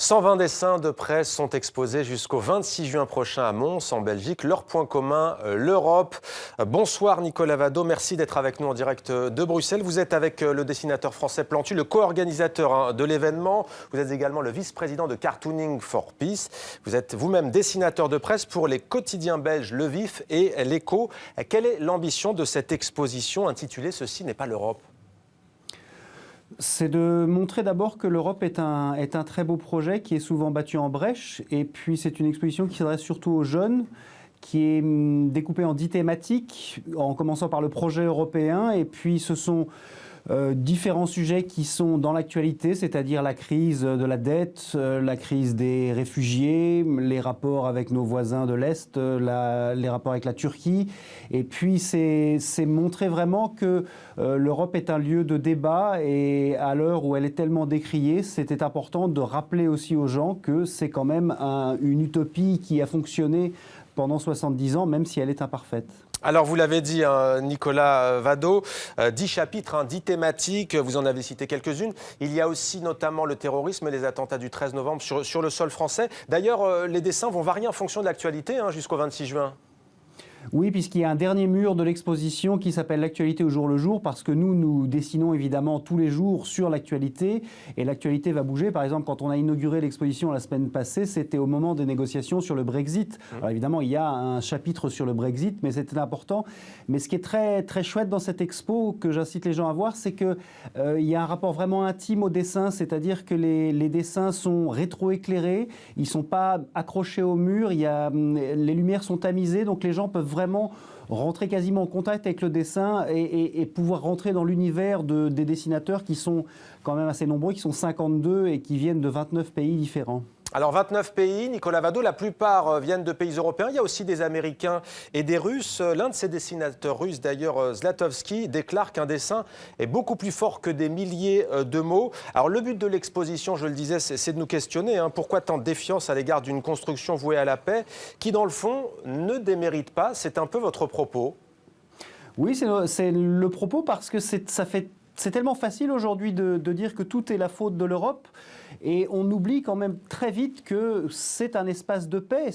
120 dessins de presse sont exposés jusqu'au 26 juin prochain à Mons, en Belgique. Leur point commun, l'Europe. Bonsoir Nicolas Vado, merci d'être avec nous en direct de Bruxelles. Vous êtes avec le dessinateur français Plantu, le co-organisateur de l'événement. Vous êtes également le vice-président de Cartooning for Peace. Vous êtes vous-même dessinateur de presse pour les quotidiens belges Le Vif et L'Écho. Quelle est l'ambition de cette exposition intitulée « Ceci n'est pas l'Europe » ? C'est de montrer d'abord que l'Europe est un très beau projet qui est souvent battu en brèche. Et puis c'est une exposition qui s'adresse surtout aux jeunes, qui est découpée en 10 thématiques, en commençant par le projet européen. Et puis ce sont différents sujets qui sont dans l'actualité, c'est-à-dire la crise de la dette, la crise des réfugiés, les rapports avec nos voisins de l'Est, les rapports avec la Turquie. Et puis c'est montrer vraiment que l'Europe est un lieu de débat, et à l'heure où elle est tellement décriée, c'était important de rappeler aussi aux gens que c'est quand même une utopie qui a fonctionné pendant 70 ans, même si elle est imparfaite. Alors, vous l'avez dit, Nicolas Vado, 10 chapitres, 10 thématiques, vous en avez cité quelques-unes. Il y a aussi notamment le terrorisme et les attentats du 13 novembre sur le sol français. D'ailleurs, les dessins vont varier en fonction de l'actualité jusqu'au 26 juin. Oui, puisqu'il y a un dernier mur de l'exposition qui s'appelle l'actualité au jour le jour, parce que nous dessinons évidemment tous les jours sur l'actualité, et l'actualité va bouger. Par exemple, quand on a inauguré l'exposition la semaine passée, c'était au moment des négociations sur le Brexit. Alors évidemment, il y a un chapitre sur le Brexit, mais c'était important. Mais ce qui est très, très chouette dans cette expo, que j'incite les gens à voir, c'est qu'il y a un rapport vraiment intime au dessin, c'est-à-dire que les dessins sont rétroéclairés, ils ne sont pas accrochés au mur, les lumières sont tamisées, donc les gens peuvent vraiment rentrer quasiment en contact avec le dessin et pouvoir rentrer dans l'univers des dessinateurs qui sont quand même assez nombreux, qui sont 52 et qui viennent de 29 pays différents. Alors 29 pays, Nicolas Vado, la plupart viennent de pays européens. Il y a aussi des Américains et des Russes. L'un de ces dessinateurs russes, d'ailleurs, Zlatovski, déclare qu'un dessin est beaucoup plus fort que des milliers de mots. Alors le but de l'exposition, je le disais, c'est de nous questionner. Pourquoi tant de défiance à l'égard d'une construction vouée à la paix qui, dans le fond, ne démérite pas? C'est un peu votre propos. Oui, c'est le propos parce que c'est tellement facile aujourd'hui de dire que tout est la faute de l'Europe, et on oublie quand même très vite que c'est un espace de paix,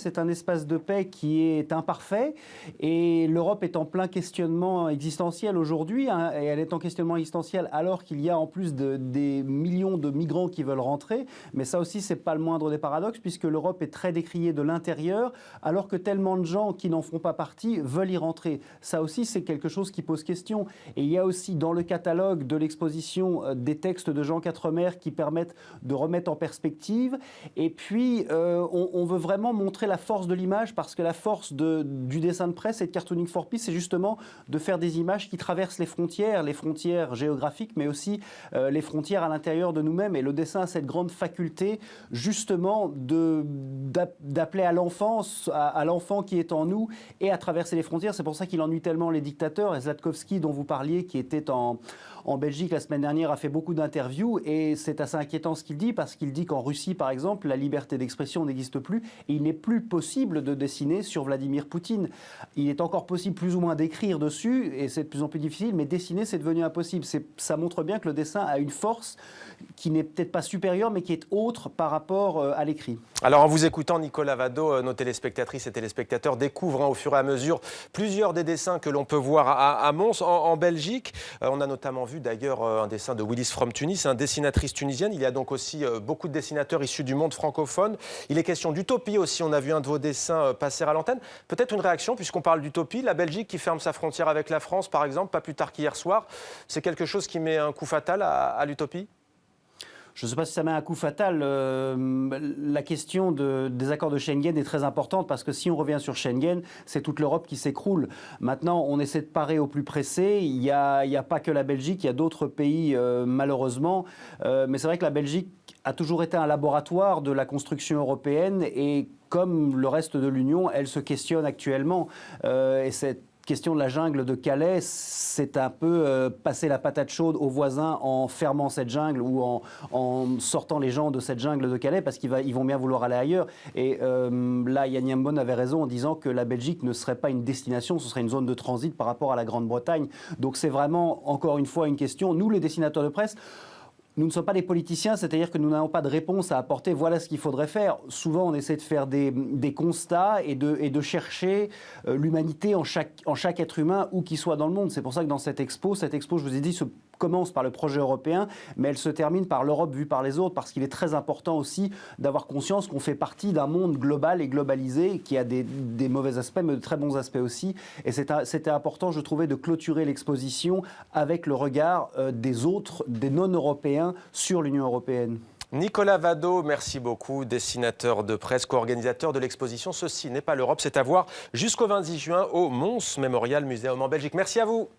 qui est imparfait, et l'Europe est en plein questionnement existentiel aujourd'hui, et elle est en questionnement existentiel alors qu'il y a en plus des millions de migrants qui veulent rentrer, mais ça aussi c'est pas le moindre des paradoxes, puisque l'Europe est très décriée de l'intérieur, alors que tellement de gens qui n'en font pas partie veulent y rentrer. Ça aussi c'est quelque chose qui pose question, et il y a aussi dans le catalogue de l'exposition des textes de Jean Quatremer qui permettent de remettre en perspective. Et puis, on veut vraiment montrer la force de l'image, parce que la force du dessin de presse et de Cartooning for Peace, c'est justement de faire des images qui traversent les frontières géographiques, mais aussi les frontières à l'intérieur de nous-mêmes. Et le dessin a cette grande faculté, justement, d'appeler à l'enfance, à l'enfant qui est en nous, et à traverser les frontières. C'est pour ça qu'il ennuie tellement les dictateurs. Et Zlatovski, dont vous parliez, qui était en Belgique la semaine dernière, a fait beaucoup d'interviews, et c'est assez inquiétant ce qu'il dit, parce qu'il dit qu'en Russie, par exemple, la liberté d'expression n'existe plus, et il n'est plus possible de dessiner sur Vladimir Poutine. Il est encore possible plus ou moins d'écrire dessus, et c'est de plus en plus difficile, mais dessiner, c'est devenu impossible. Ça montre bien que le dessin a une force qui n'est peut-être pas supérieure, mais qui est autre par rapport à l'écrit. Alors en vous écoutant, Nicolas Vado, nos téléspectatrices et téléspectateurs découvrent au fur et à mesure plusieurs des dessins que l'on peut voir à Mons, en Belgique. On a notamment vu d'ailleurs un dessin de Willis from Tunis, dessinatrice tunisienne. Il y a donc aussi beaucoup de dessinateurs issus du monde francophone. Il est question d'utopie aussi. On a vu un de vos dessins passer à l'antenne. Peut-être une réaction, puisqu'on parle d'utopie. La Belgique qui ferme sa frontière avec la France, par exemple, pas plus tard qu'hier soir. C'est quelque chose qui met un coup fatal à l'utopie ? Je ne sais pas si ça met un coup fatal. La question des accords de Schengen est très importante, parce que si on revient sur Schengen, c'est toute l'Europe qui s'écroule. Maintenant, on essaie de parer au plus pressé. Il y a pas que la Belgique, il y a d'autres pays malheureusement. Mais c'est vrai que la Belgique a toujours été un laboratoire de la construction européenne, et comme le reste de l'Union, elle se questionne actuellement. Et cette question de la jungle de Calais, c'est un peu passer la patate chaude aux voisins en fermant cette jungle, ou en sortant les gens de cette jungle de Calais, parce qu'ils vont bien vouloir aller ailleurs. Et là, Yann Yambon avait raison en disant que la Belgique ne serait pas une destination, ce serait une zone de transit par rapport à la Grande-Bretagne. Donc c'est vraiment, encore une fois, une question. Nous, les dessinateurs de presse, Nous ne sommes pas des politiciens, c'est-à-dire que nous n'avons pas de réponse à apporter. Voilà ce qu'il faudrait faire. Souvent, on essaie de faire des constats et de chercher l'humanité en chaque être humain, où qu'il soit dans le monde. C'est pour ça que dans cette expo, je vous ai dit, commence par le projet européen, mais elle se termine par l'Europe vue par les autres, parce qu'il est très important aussi d'avoir conscience qu'on fait partie d'un monde global et globalisé, qui a des mauvais aspects, mais de très bons aspects aussi. Et c'était important, je trouvais, de clôturer l'exposition avec le regard des autres, des non-européens, sur l'Union européenne. Nicolas Vado, merci beaucoup, dessinateur de presse, co-organisateur de l'exposition « Ceci n'est pas l'Europe ». C'est à voir jusqu'au 26 juin au Mons Memorial Museum en Belgique. Merci à vous.